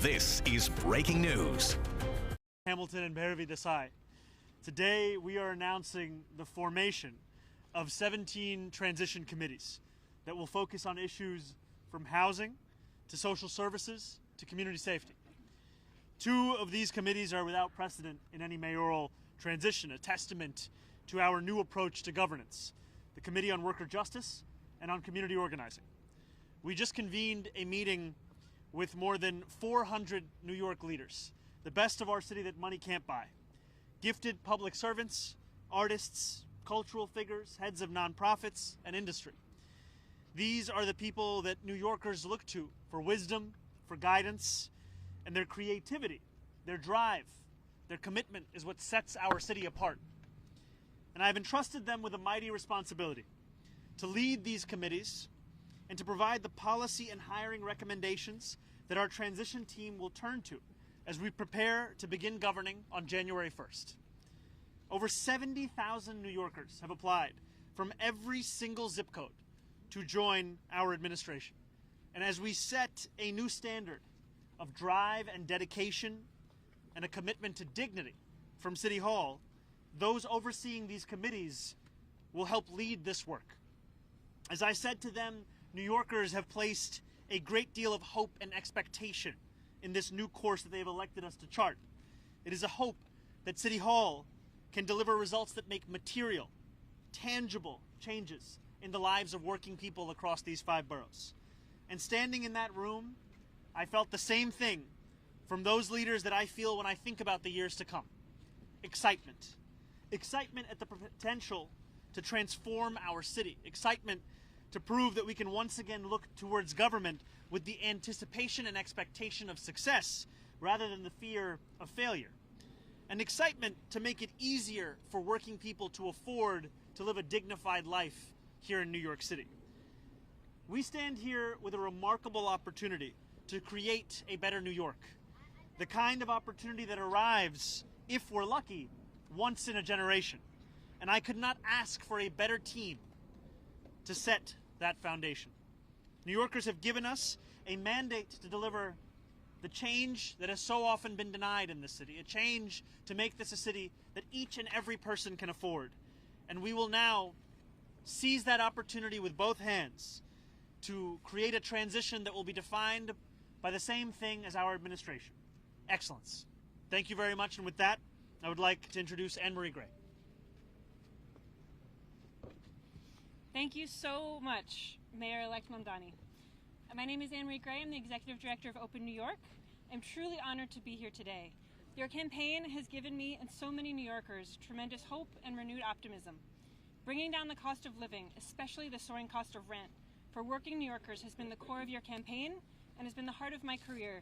This is breaking news. Hamilton and Bhairavi Desai. Today we are announcing the formation of 17 transition committees that will focus on issues from housing to social services to community safety. 2 of these committees are without precedent in any mayoral transition, a testament to our new approach to governance: the Committee on Worker Justice and on Community Organizing. We just convened a meeting with more than 400 New York leaders, the best of our city that money can't buy. Gifted public servants, artists, cultural figures, heads of nonprofits, and industry. These are the people that New Yorkers look to for wisdom, for guidance, and their creativity, their drive, their commitment is what sets our city apart. And I've entrusted them with a mighty responsibility to lead these committees and to provide the policy and hiring recommendations that our transition team will turn to as we prepare to begin governing on January 1st. Over 70,000 New Yorkers have applied from every single zip code to join our administration. And as we set a new standard of drive and dedication and a commitment to dignity from City Hall, those overseeing these committees will help lead this work. As I said to them, New Yorkers have placed a great deal of hope and expectation in this new course that they have elected us to chart. It is a hope that City Hall can deliver results that make material, tangible changes in the lives of working people across these 5 boroughs. And standing in that room, I felt the same thing from those leaders that I feel when I think about the years to come. Excitement. Excitement at the potential to transform our city. Excitement to prove that we can once again look towards government with the anticipation and expectation of success rather than the fear of failure. And excitement to make it easier for working people to afford to live a dignified life here in New York City. We stand here with a remarkable opportunity to create a better New York. The kind of opportunity that arrives, if we're lucky, once in a generation. And I could not ask for a better team to set that foundation. New Yorkers have given us a mandate to deliver the change that has so often been denied in this city, a change to make this a city that each and every person can afford. And we will now seize that opportunity with both hands to create a transition that will be defined by the same thing as our administration: excellence. Thank you very much, and with that, I would like to introduce Anne-Marie Gray. Thank you so much, Mayor-elect Mamdani. My name is Anne-Marie Gray. I'm the Executive Director of Open New York. I'm truly honored to be here today. Your campaign has given me and so many New Yorkers tremendous hope and renewed optimism. Bringing down the cost of living, especially the soaring cost of rent, for working New Yorkers has been the core of your campaign and has been the heart of my career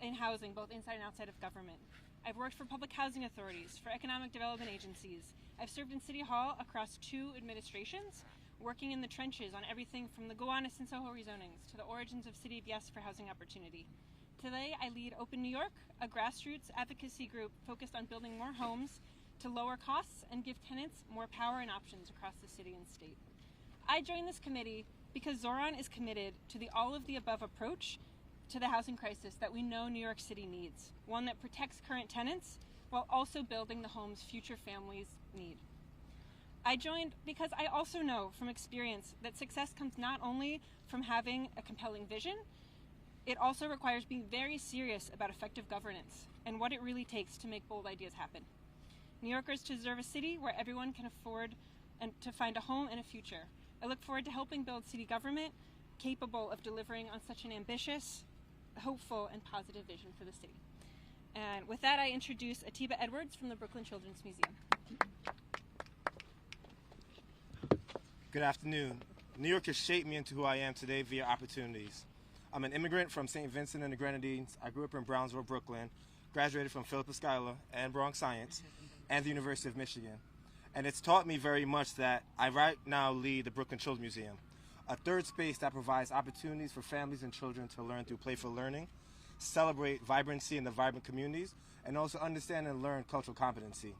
in housing, both inside and outside of government. I've worked for public housing authorities, for economic development agencies. I've served in City Hall across 2 administrations, working in the trenches on everything from the Gowanus and Soho rezonings to the origins of City of Yes for housing opportunity. Today, I lead Open New York, a grassroots advocacy group focused on building more homes to lower costs and give tenants more power and options across the city and state. I joined this committee because Zohran is committed to the all-of-the-above approach to the housing crisis that we know New York City needs, one that protects current tenants while also building the homes future families need. I joined because I also know from experience that success comes not only from having a compelling vision, it also requires being very serious about effective governance and what it really takes to make bold ideas happen. New Yorkers deserve a city where everyone can afford and to find a home and a future. I look forward to helping build city government capable of delivering on such an ambitious, hopeful, and positive vision for the city. And with that, I introduce Atiba Edwards from the Brooklyn Children's Museum. Good afternoon. New York has shaped me into who I am today via opportunities. I'm an immigrant from St. Vincent and the Grenadines. I grew up in Brownsville, Brooklyn, graduated from Philippa Schuyler and Bronx Science and the University of Michigan. And it's taught me very much that I right now lead the Brooklyn Children's Museum, a third space that provides opportunities for families and children to learn through playful learning, celebrate vibrancy in the vibrant communities, and also understand and learn cultural competency.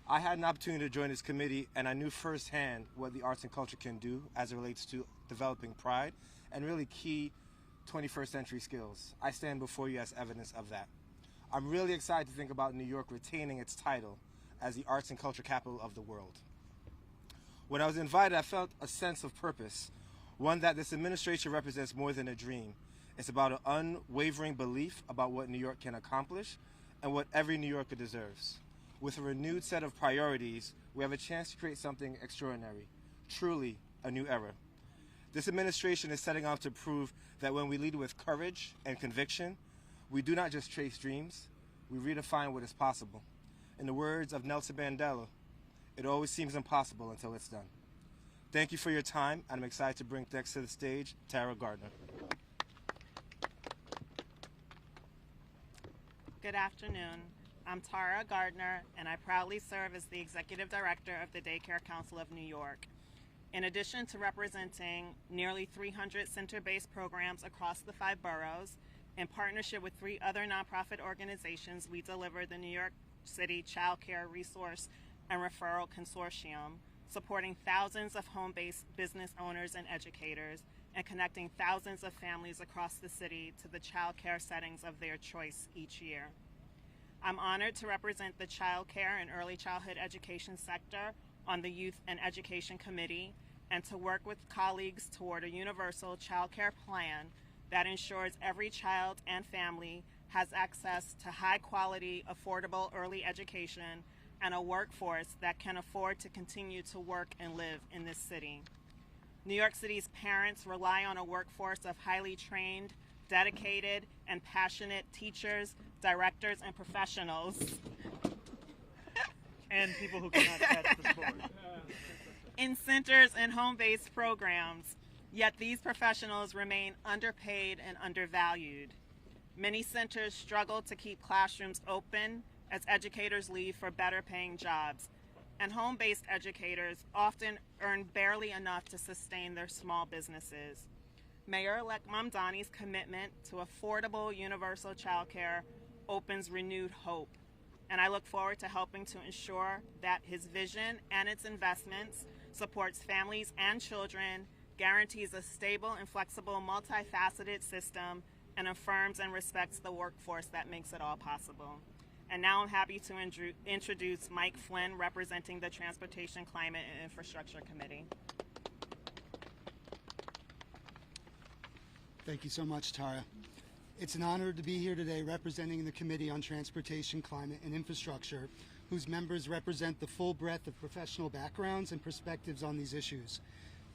I had an opportunity to join this committee, and I knew firsthand what the arts and culture can do as it relates to developing pride and really key 21st century skills. I stand before you as evidence of that. I'm really excited to think about New York retaining its title as the arts and culture capital of the world. When I was invited, I felt a sense of purpose, one that this administration represents more than a dream. It's about an unwavering belief about what New York can accomplish and what every New Yorker deserves. With a renewed set of priorities, we have a chance to create something extraordinary, truly a new era. This administration is setting out to prove that when we lead with courage and conviction, we do not just chase dreams, we redefine what is possible. In the words of Nelson Mandela, it always seems impossible until it's done. Thank you for your time, and I'm excited to bring next to the stage Tara Gardner. Good afternoon. I'm Tara Gardner, and I proudly serve as the Executive Director of the Daycare Council of New York. In addition to representing nearly 300 center-based programs across the 5 boroughs, in partnership with 3 other nonprofit organizations, we deliver the New York City Child Care Resource and Referral Consortium, supporting thousands of home-based business owners and educators, and connecting thousands of families across the city to the child care settings of their choice each year. I'm honored to represent the child care and early childhood education sector on the Youth and Education Committee, and to work with colleagues toward a universal child care plan that ensures every child and family has access to high-quality, affordable early education and a workforce that can afford to continue to work and live in this city. New York City's parents rely on a workforce of highly trained, dedicated, and passionate teachers, directors, and professionals. And people who cannot catch the sport. In centers and home-based programs, yet these professionals remain underpaid and undervalued. Many centers struggle to keep classrooms open as educators leave for better-paying jobs, and home-based educators often earn barely enough to sustain their small businesses. Mayor-elect Mamdani's commitment to affordable universal childcare opens renewed hope, and I look forward to helping to ensure that his vision and its investments supports families and children, guarantees a stable and flexible, multifaceted system, and affirms and respects the workforce that makes it all possible. And now I'm happy to introduce Mike Flynn, representing the Transportation, Climate, and Infrastructure Committee. Thank you so much, Tara. It's an honor to be here today representing the Committee on Transportation, Climate, and Infrastructure, whose members represent the full breadth of professional backgrounds and perspectives on these issues.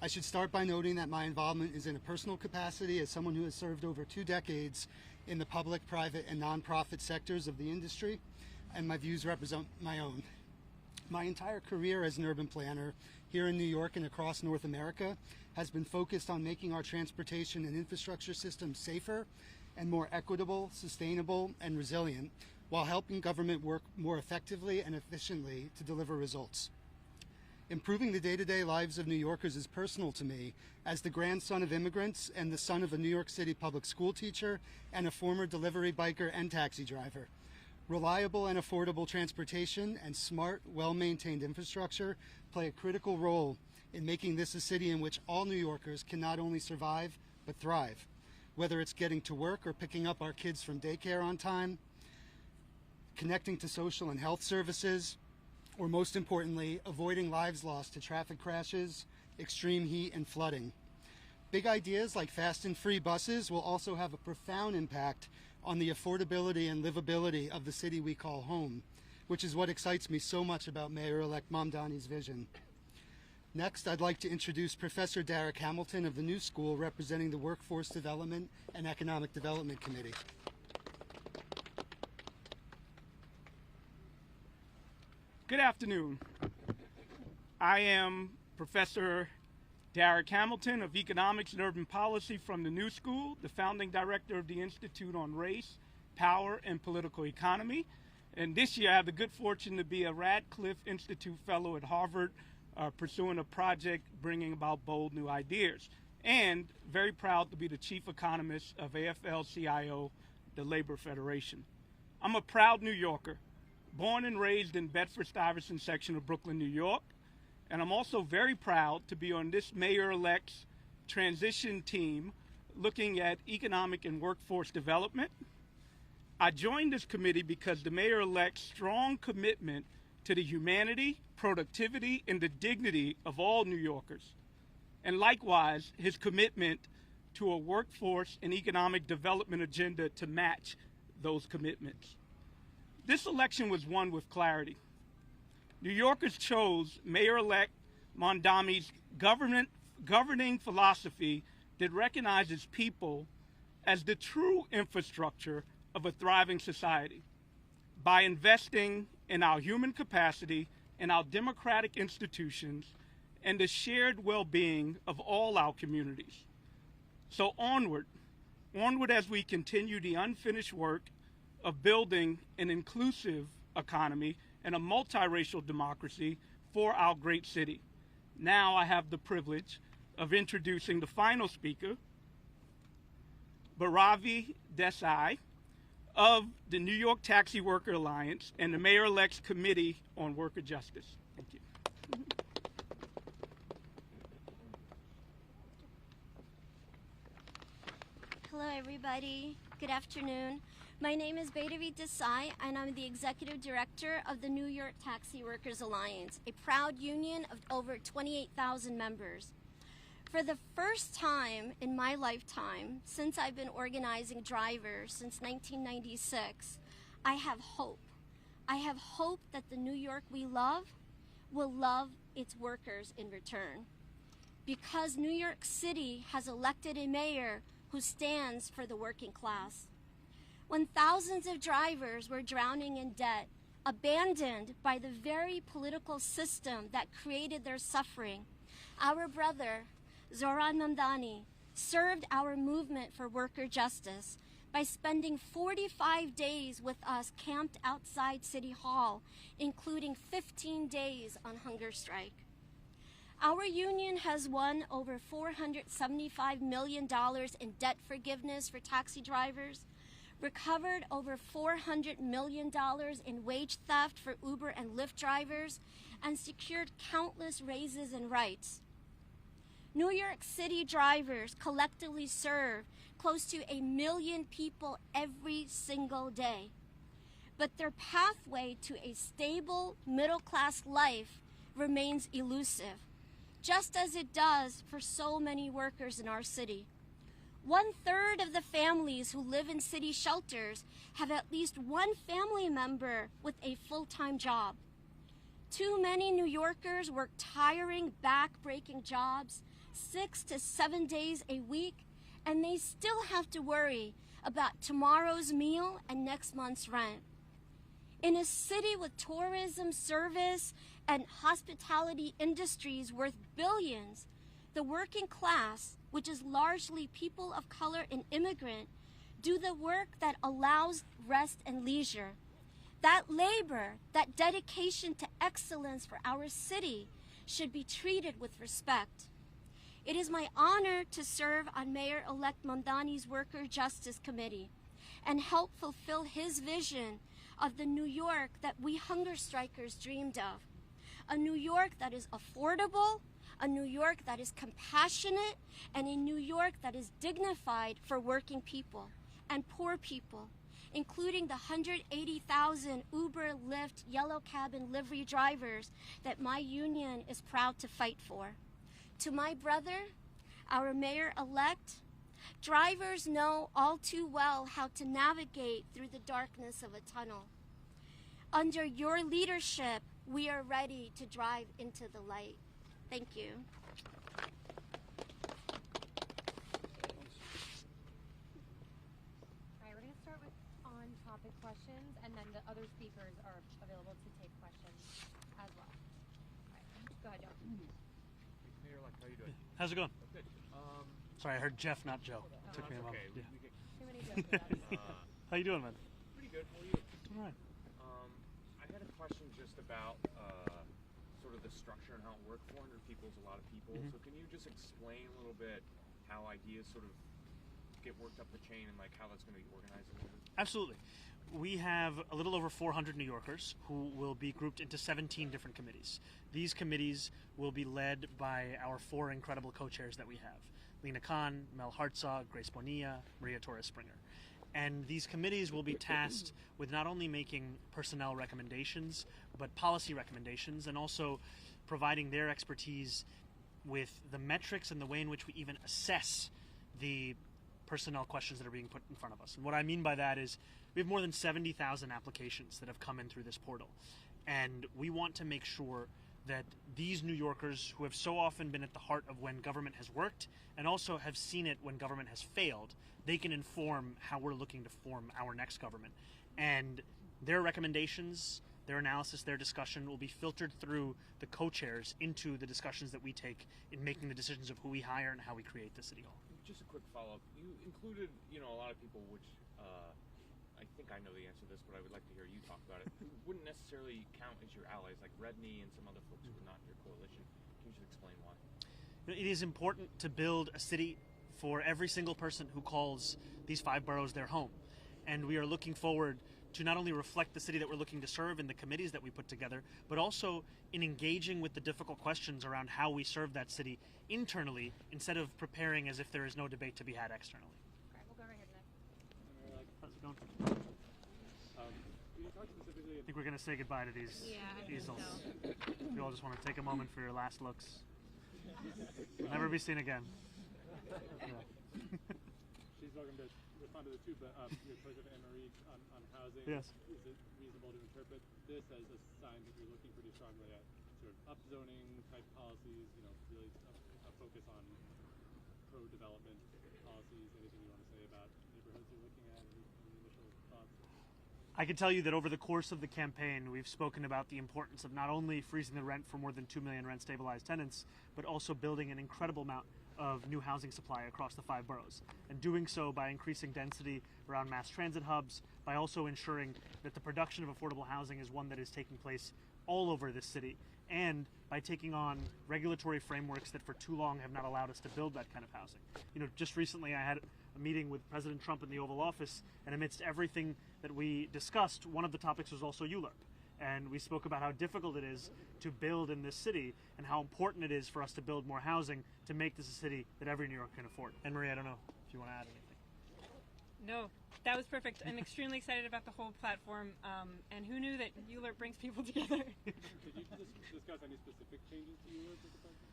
I should start by noting that my involvement is in a personal capacity as someone who has served over 2 decades in the public, private, and nonprofit sectors of the industry, and my views represent my own. My entire career as an urban planner here in New York and across North America has been focused on making our transportation and infrastructure system safer and more equitable, sustainable, and resilient, while helping government work more effectively and efficiently to deliver results. Improving the day-to-day lives of New Yorkers is personal to me as the grandson of immigrants and the son of a New York City public school teacher and a former delivery biker and taxi driver. Reliable and affordable transportation and smart, well-maintained infrastructure play a critical role in making this a city in which all New Yorkers can not only survive, but thrive. Whether it's getting to work or picking up our kids from daycare on time, connecting to social and health services, or most importantly, avoiding lives lost to traffic crashes, extreme heat, and flooding. Big ideas like fast and free buses will also have a profound impact on the affordability and livability of the city we call home, which is what excites me so much about Mayor-elect Mamdani's vision. Next, I'd like to introduce Professor Derek Hamilton of the New School, representing the Workforce Development and Economic Development Committee. Good afternoon. I am Professor Derek Hamilton of Economics and Urban Policy from the New School, the founding director of the Institute on Race, Power, and Political Economy. And this year I have the good fortune to be a Radcliffe Institute Fellow at Harvard, pursuing a project bringing about bold new ideas. And very proud to be the chief economist of AFL-CIO, the Labor Federation. I'm a proud New Yorker, born and raised in Bedford-Stuyvesant section of Brooklyn, New York. And I'm also very proud to be on this mayor-elect's transition team looking at economic and workforce development. I joined this committee because the mayor-elect's strong commitment to the humanity, productivity, and the dignity of all New Yorkers, and likewise his commitment to a workforce and economic development agenda to match those commitments. This election was won with clarity. New Yorkers chose Mayor-elect Mamdani's governing philosophy that recognizes people as the true infrastructure of a thriving society by investing in our human capacity and our democratic institutions and the shared well-being of all our communities. So onward as we continue the unfinished work of building an inclusive economy and a multiracial democracy for our great city. Now I have the privilege of introducing the final speaker, Bhairavi Desai of the New York Taxi Worker Alliance and the Mayor-elect's Committee on Worker Justice. Thank you. Hello, everybody. Good afternoon. My name is Bhairavi Desai, and I'm the Executive Director of the New York Taxi Workers Alliance, a proud union of over 28,000 members. For the first time in my lifetime, since I've been organizing drivers since 1996, I have hope. I have hope that the New York we love will love its workers in return. Because New York City has elected a mayor who stands for the working class. When thousands of drivers were drowning in debt, abandoned by the very political system that created their suffering, our brother, Zohran Mamdani, served our movement for worker justice by spending 45 days with us camped outside City Hall, including 15 days on hunger strike. Our union has won over $475 million in debt forgiveness for taxi drivers, recovered over $400 million in wage theft for Uber and Lyft drivers, and secured countless raises and rights. New York City drivers collectively serve close to 1 million people every single day. But their pathway to a stable middle-class life remains elusive, just as it does for so many workers in our city. 1/3 of the families who live in city shelters have at least one family member with a full-time job. Too many New Yorkers work tiring, back-breaking jobs 6 to 7 days a week, and they still have to worry about tomorrow's meal and next month's rent. In a city with tourism, service, and hospitality industries worth billions, the working class, which is largely people of color and immigrant, do the work that allows rest and leisure. That labor, that dedication to excellence for our city should be treated with respect. It is my honor to serve on Mayor-elect Mamdani's Worker Justice Committee and help fulfill his vision of the New York that we hunger strikers dreamed of. A New York that is affordable, a New York that is compassionate, and a New York that is dignified for working people and poor people, including the 180,000 Uber, Lyft, Yellow Cab, and livery drivers that my union is proud to fight for. To my brother, our mayor-elect, drivers know all too well how to navigate through the darkness of a tunnel. Under your leadership, we are ready to drive into the light. Thank you. All right, we're going to start with on-topic questions, and then the other speakers are available to take questions as well. All right, go ahead, Joe. Mayor-elect, how are you doing? How's it going? Good. Sorry, I heard Jeff, not Joe. Took me a moment. Okay. Yeah. Too many Joes for us. How you doing, man? Pretty good. How are you? All right. I had a question just about sort of the structure and how it worked. 400 people is a lot of people. Mm-hmm. So can you just explain a little bit how ideas sort of get worked up the chain and like how that's going to be organized a little bit? Absolutely. We have a little over 400 New Yorkers who will be grouped into 17 different committees. These committees will be led by our 4 incredible co-chairs that we have. Lena Khan, Mel Hartzog, Grace Bonilla, Maria Torres Springer. And these committees will be tasked with not only making personnel recommendations, but policy recommendations, and also providing their expertise with the metrics and the way in which we even assess the personnel questions that are being put in front of us. And what I mean by that is we have more than 70,000 applications that have come in through this portal. And we want to make sure that these New Yorkers, who have so often been at the heart of when government has worked and also have seen it when government has failed, they can inform how we're looking to form our next government. And their recommendations, their analysis, their discussion will be filtered through the co-chairs into the discussions that we take in making the decisions of who we hire and how we create the City Hall. Just a quick follow-up. You included, a lot of people, which I think I know the answer to this, but I would like to hear you talk about it, who wouldn't necessarily count as your allies, like Redney and some other folks who are not in your coalition. Can you just explain why? It is important to build a city for every single person who calls these 5 boroughs their home. And we are looking forward to not only reflect the city that we're looking to serve in the committees that we put together, but also in engaging with the difficult questions around how we serve that city internally instead of preparing as if there is no debate to be had externally. All right, we'll go right here tonight. How's it going? Can you talk specifically? I think we're going to say goodbye to these easels. You all just want to take a moment for your last looks. Never be seen again. Yeah. She's welcome to respond to the two, but your choice of Anne-Marie on housing. Yes. Is it reasonable to interpret this as a sign that you're looking pretty strongly at sort of upzoning type policies, really a focus on pro-development policies? Anything you want to say about neighborhoods you're looking at? Any initial thoughts? I can tell you that over the course of the campaign, we've spoken about the importance of not only freezing the rent for more than 2 million rent-stabilized tenants, but also building an incredible amount of new housing supply across the 5 boroughs, and doing so by increasing density around mass transit hubs, by also ensuring that the production of affordable housing is one that is taking place all over this city, and by taking on regulatory frameworks that for too long have not allowed us to build that kind of housing. Just recently I had a meeting with President Trump in the Oval Office, and amidst everything that we discussed, one of the topics was also ULURP. And we spoke about how difficult it is to build in this city and how important it is for us to build more housing to make this a city that every New Yorker can afford. Anne-Marie, I don't know if you want to add anything. No, that was perfect. I'm extremely excited about the whole platform, and who knew that ULURP brings people together? Did you discuss any specific changes to ULURP with the president?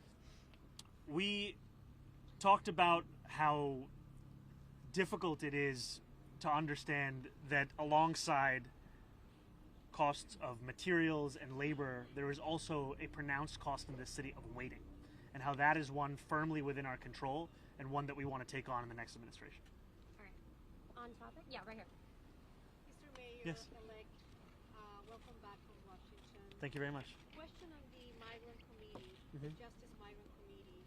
We talked about how difficult it is to understand that alongside costs of materials and labor, there is also a pronounced cost in this city of waiting, and how that is one firmly within our control and one that we want to take on in the next administration. All right. On topic? Yeah, right here. Mr. Mayor-elect, Yes. welcome back from Washington. Thank you very much. Question on the migrant committee, the Justice Migrant Committee.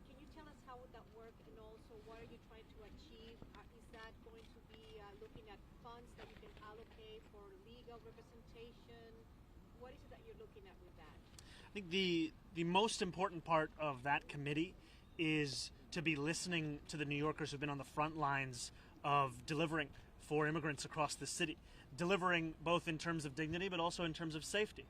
Can you tell us how would that work, and also what are you trying to achieve? Is that going to be looking at funds that you can allocate for legal representation? What is it that you're looking at with that? I think the most important part of that committee is to be listening to the New Yorkers who've been on the front lines of delivering for immigrants across the city, delivering both in terms of dignity but also in terms of safety.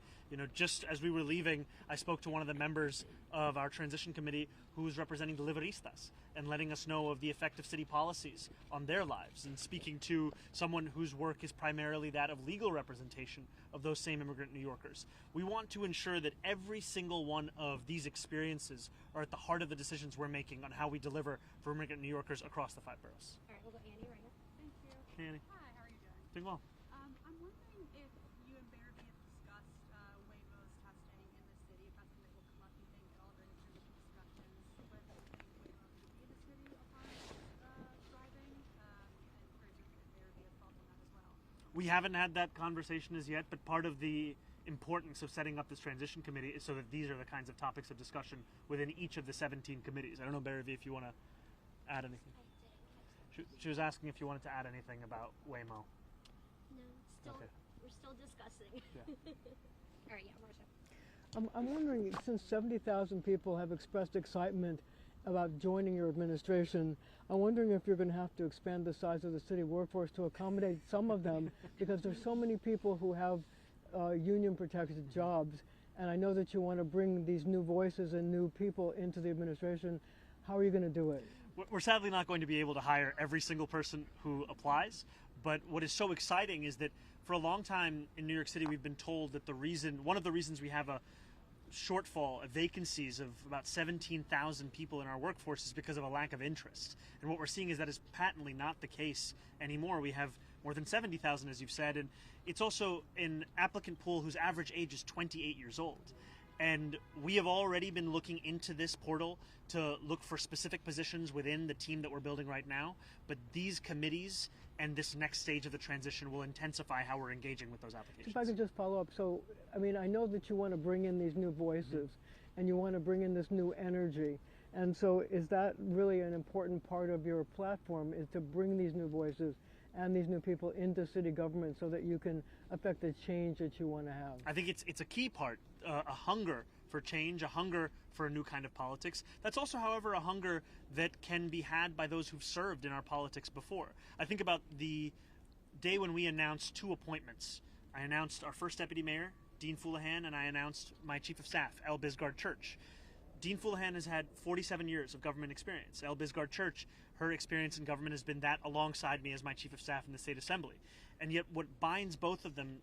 Just as we were leaving, I spoke to one of the members of our transition committee who was representing deliveristas and letting us know of the effect of city policies on their lives, and speaking to someone whose work is primarily that of legal representation of those same immigrant New Yorkers. We want to ensure that every single one of these experiences are at the heart of the decisions we're making on how we deliver for immigrant New Yorkers across the 5 boroughs. All right, we'll go Annie right here. Thank you. Hey, Annie. Hi, how are you doing? Doing well. I'm wondering if you and Barabee have discussed Waymo's testing in the city, if that's something that will come up, you think, at all during the transition discussions, whether you think Waymo should be in the city upon driving, and curious if Barabee has thoughts on that as well. We haven't had that conversation as yet, but part of the importance of setting up this transition committee is so that these are the kinds of topics of discussion within each of the 17 committees. I don't know, Barabee, if you want to add anything. She was asking if you wanted to add anything about Waymo. No, Okay. we're still discussing. All right, yeah, Marcia. I'm wondering, since 70,000 people have expressed excitement about joining your administration, I'm wondering if you're going to have to expand the size of the city workforce to accommodate some of them, because there's so many people who have union-protected jobs, and I know that you want to bring these new voices and new people into the administration. How are you going to do it? We're sadly not going to be able to hire every single person who applies, but what is so exciting is that for a long time in New York City, we've been told that one of the reasons we have a shortfall of vacancies of about 17,000 people in our workforce is because of a lack of interest. And what we're seeing is that is patently not the case anymore. We have more than 70,000, as you've said, and it's also an applicant pool whose average age is 28 years old. And we have already been looking into this portal to look for specific positions within the team that we're building right now. But these committees and this next stage of the transition will intensify how we're engaging with those applications. If I could just follow up. So, I mean, I know that you want to bring in these new voices and you want to bring in this new energy. And so is that really an important part of your platform, is to bring these new voices and these new people into city government so that you can affect the change that you want to have? I think it's a key part, a hunger for change, a hunger for a new kind of politics. That's also, however, a hunger that can be had by those who've served in our politics before. I think about the day when we announced 2 appointments. I announced our first deputy mayor, Dean Foulahan, and I announced my chief of staff, El Bisgard Church. Dean Foulahan has had 47 years of government experience. El Bisgard Church, her experience in government has been that alongside me as my chief of staff in the state assembly. And yet what binds both of them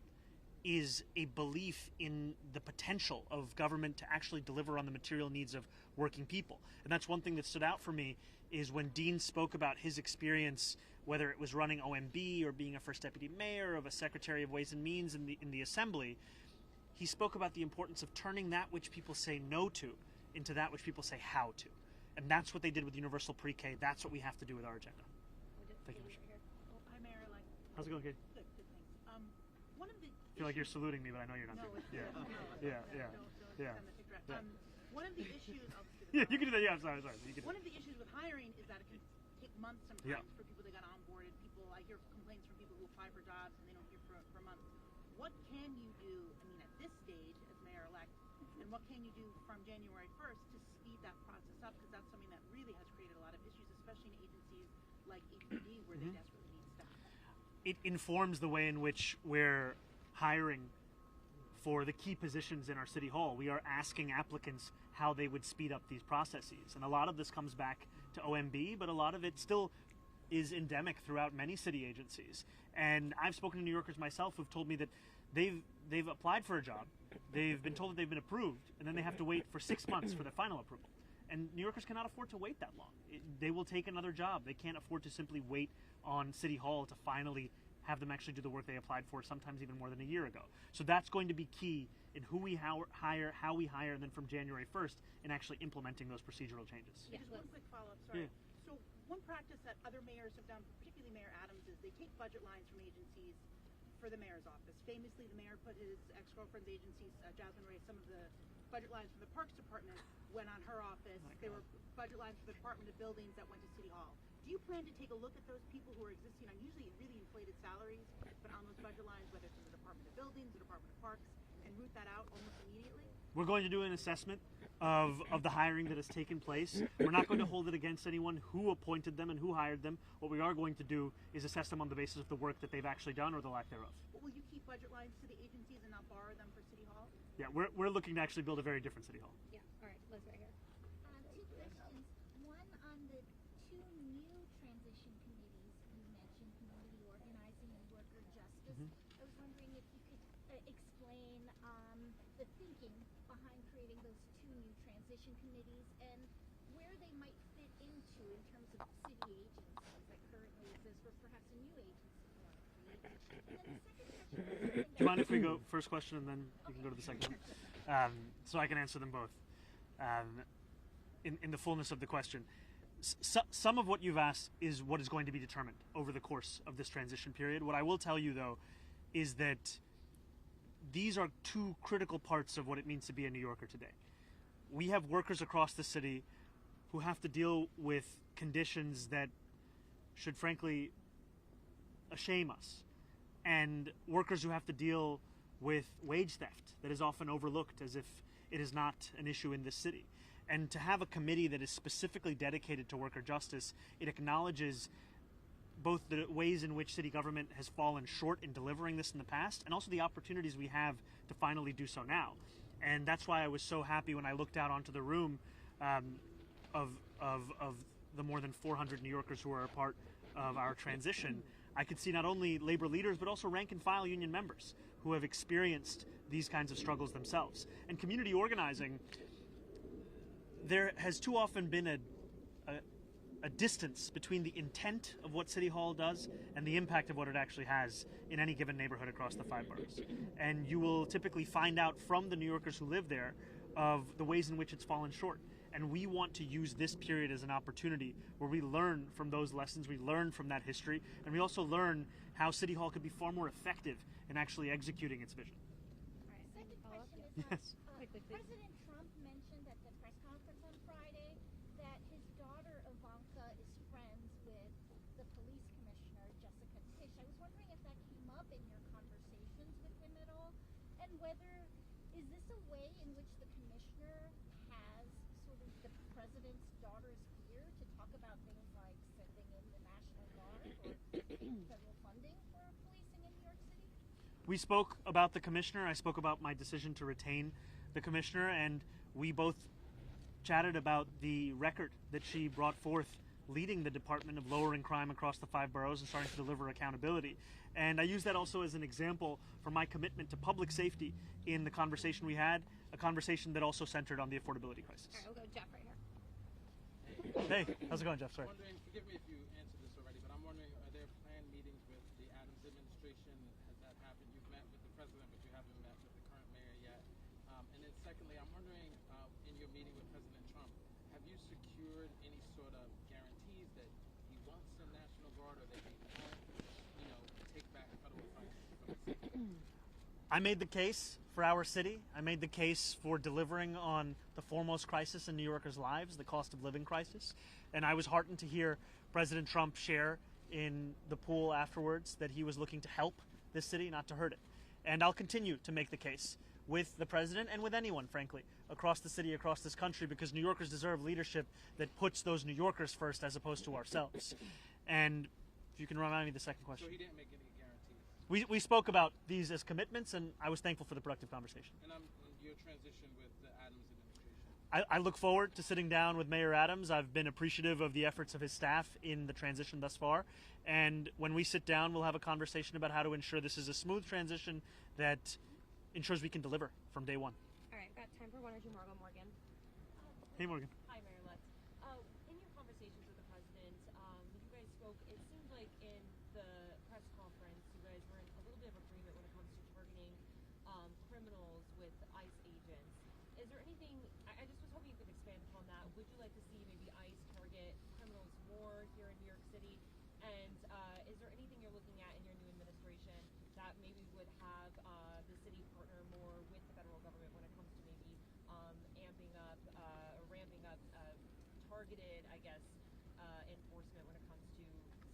is a belief in the potential of government to actually deliver on the material needs of working people. And that's one thing that stood out for me, is when Dean spoke about his experience, whether it was running OMB or being a first deputy mayor, of a secretary of Ways and Means in the assembly, he spoke about the importance of turning that which people say no to into that which people say how to. And that's what they did with universal pre-K. That's what we have to do with our agenda. Thank you, Commissioner. Hi, Mayor-elect. How's it going, Kate? Good, thanks. One of the I feel like you're saluting me, but I know you're not. No, it's Yeah. no, Yeah. Don't Yeah. send the picture out. Yeah. One of the issues. Yeah, you can do that. Yeah, I'm sorry. You can One of the issues with hiring is that it can take months sometimes Yeah. for people that got onboarded. I hear complaints from people who apply for jobs and they don't hear for months. What can you do? I mean, at this stage as mayor-elect, and what can you do from January 1st to speed that process up? Because that's something that really has created a lot of issues, especially in agencies like HPD, where they desperately need staff. It informs the way in which we're hiring for the key positions in our city hall. We are asking applicants how they would speed up these processes. And a lot of this comes back to OMB, but a lot of it still is endemic throughout many city agencies. And I've spoken to New Yorkers myself who've told me that they've applied for a job, they've been told that they've been approved, and then they have to wait for 6 months for their final approval. And New Yorkers cannot afford to wait that long. They will take another job. They can't afford to simply wait on City Hall to finally have them actually do the work they applied for, sometimes even more than a year ago. So that's going to be key in who we hire, how we hire, and then from January 1st in actually implementing those procedural changes. Yeah. Just one quick follow-up, sorry. Yeah. So one practice that other mayors have done, particularly Mayor Adams, is they take budget lines from agencies for the mayor's office. Famously, the mayor put his ex-girlfriend's agency, Jasmine Ray, some of the budget lines for the Parks Department went on her office. There were budget lines for the Department of Buildings that went to City Hall. Do you plan to take a look at those people who are existing on usually really inflated salaries, but on those budget lines, whether it's in the Department of Buildings, the Department of Parks, and root that out almost immediately? We're going to do an assessment of the hiring that has taken place. We're not going to hold it against anyone who appointed them and who hired them. What we are going to do is assess them on the basis of the work that they've actually done or the lack thereof. But will you keep budget lines to the agencies and not borrow them for City Hall? Yeah, we're looking to actually build a very different City Hall. Yeah, all right, Liz right here. 2 questions. One on the 2 new transition committees you mentioned, community organizing and worker justice. I was wondering if you could explain the thinking behind creating those 2 new transition committees and where they might fit into in terms of city agencies that currently exist, or perhaps a new agency you want to create. And then the second question. Do you mind if we go first question and then we can go to the second one? So I can answer them both in the fullness of the question. Some of what you've asked is what is going to be determined over the course of this transition period. What I will tell you, though, is that these are 2 critical parts of what it means to be a New Yorker today. We have workers across the city who have to deal with conditions that should frankly shame us, and workers who have to deal with wage theft that is often overlooked as if it is not an issue in this city. And to have a committee that is specifically dedicated to worker justice, it acknowledges both the ways in which city government has fallen short in delivering this in the past, and also the opportunities we have to finally do so now. And that's why I was so happy when I looked out onto the room of of the more than 400 New Yorkers who are a part of our transition, I could see not only labor leaders, but also rank and file union members who have experienced these kinds of struggles themselves. And community organizing, there has too often been a distance between the intent of what City Hall does and the impact of what it actually has in any given neighborhood across the 5 boroughs. And you will typically find out from the New Yorkers who live there of the ways in which it's fallen short. And we want to use this period as an opportunity where we learn from those lessons, we learn from that history, and we also learn how City Hall could be far more effective in actually executing its vision. Second question is Yes. President Trump mentioned at the press conference on Friday that his daughter Ivanka is friends with the police commissioner, Jessica Tisch. I was wondering if that came up in your conversations with him at all, and whether, is this a way in which the commissioner has sort of the president's daughter's ear to talk about things like sending in the National Guard or federal funding for policing in New York City? We spoke about the commissioner. I spoke about my decision to retain the commissioner, and we both chatted about the record that she brought forth leading the Department of Lowering Crime across the 5 boroughs and starting to deliver accountability. And I use that also as an example for my commitment to public safety in the conversation we had, a conversation that also centered on the affordability crisis. All right, we'll go Jeff right here. Hey, how's it going, Jeff? Sorry. Wondering, forgive me if you answered this already, but I'm wondering, are there planned meetings with the Adams administration? Has that happened? You've met with the president, but you haven't met with the current mayor yet. And then secondly, I'm wondering, in your meeting with President Trump, have you secured any sort of guarantees that he wants the National Guard or that he won't, take back federal funds from the city? I made the case for our city. I made the case for delivering on the foremost crisis in New Yorkers' lives, the cost of living crisis. And I was heartened to hear President Trump share in the pool afterwards that he was looking to help this city, not to hurt it. And I'll continue to make the case with the president and with anyone, frankly, across the city, across this country, because New Yorkers deserve leadership that puts those New Yorkers first as opposed to ourselves. And if you can remind me the second question. So he didn't make any guarantees? We spoke about these as commitments, and I was thankful for the productive conversation. And your transition with the Adams administration? I look forward to sitting down with Mayor Adams. I've been appreciative of the efforts of his staff in the transition thus far. And when we sit down, we'll have a conversation about how to ensure this is a smooth transition that ensures we can deliver from day one. All right, got time for one or two more. Go Morgan. Hey, Morgan. Hi, Mayor-elect. In your conversations with the president, you guys spoke, it seemed like in the press conference, you guys were in a little bit of agreement when it comes to targeting criminals with ICE agents. Is there anything, I just was hoping you could expand upon that. Would you like to see maybe ICE target criminals more here in New York City? And is there anything you're looking at in your new administration that maybe would have the city partner more with the federal government when it comes to maybe amping up or ramping up targeted, I guess, enforcement when it comes to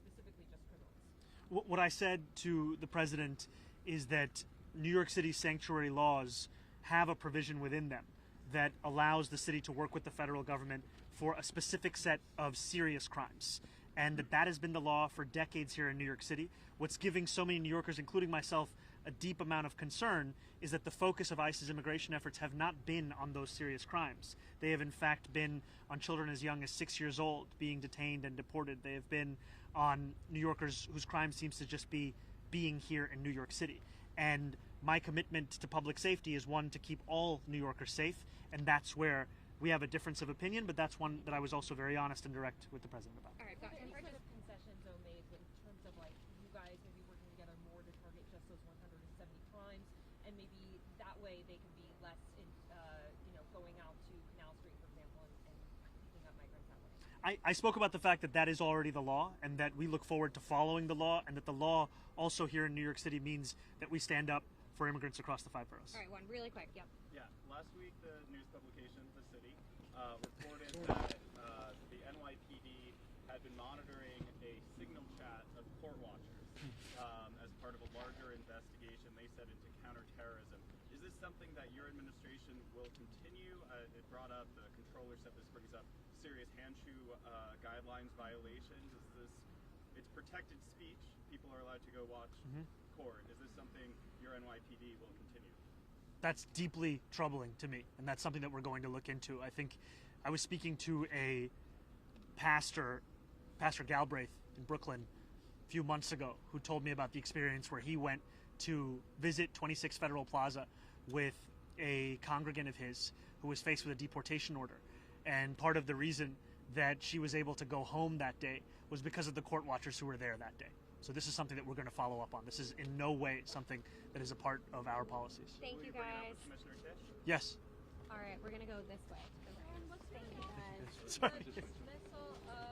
specifically just criminals? What I said to the president is that New York City sanctuary laws have a provision within them that allows the city to work with the federal government for a specific set of serious crimes. And that has been the law for decades here in New York City. What's giving so many New Yorkers, including myself, a deep amount of concern is that the focus of ICE's immigration efforts have not been on those serious crimes. They have in fact been on children as young as 6 years old being detained and deported. They have been on New Yorkers whose crime seems to just be being here in New York City. And my commitment to public safety is one to keep all New Yorkers safe, and that's where we have a difference of opinion, but that's one that I was also very honest and direct with the president about. All right, got any sort of concessions though made in terms of like you guys maybe working together more to target just those 170 crimes, and maybe that way they can be less in, going out to Canal Street, for example, and picking up migrants that way? I spoke about the fact that that is already the law, and that we look forward to following the law, and that the law also here in New York City means that we stand up for immigrants across the 5 boroughs. All right, one really quick. Yep. Yeah, last week the news publication, The City, reported that the NYPD had been monitoring a signal chat of court watchers as part of a larger investigation, they said, into counterterrorism. Is this something that your administration will continue? It brought up, the controller said this brings up serious hand-shoe guidelines violations. It's protected speech. People are allowed to go watch court. Is this something your NYPD will continue? That's deeply troubling to me, and that's something that we're going to look into. I think I was speaking to a Pastor Galbraith in Brooklyn a few months ago, who told me about the experience where he went to visit 26 Federal Plaza with a congregant of his who was faced with a deportation order. And part of the reason that she was able to go home that day was because of the court watchers who were there that day. So this is something that we're going to follow up on. This is in no way something that is a part of our policies. Thank you, guys. Yes. All right, we're gonna go this way. Sorry. Dismissal of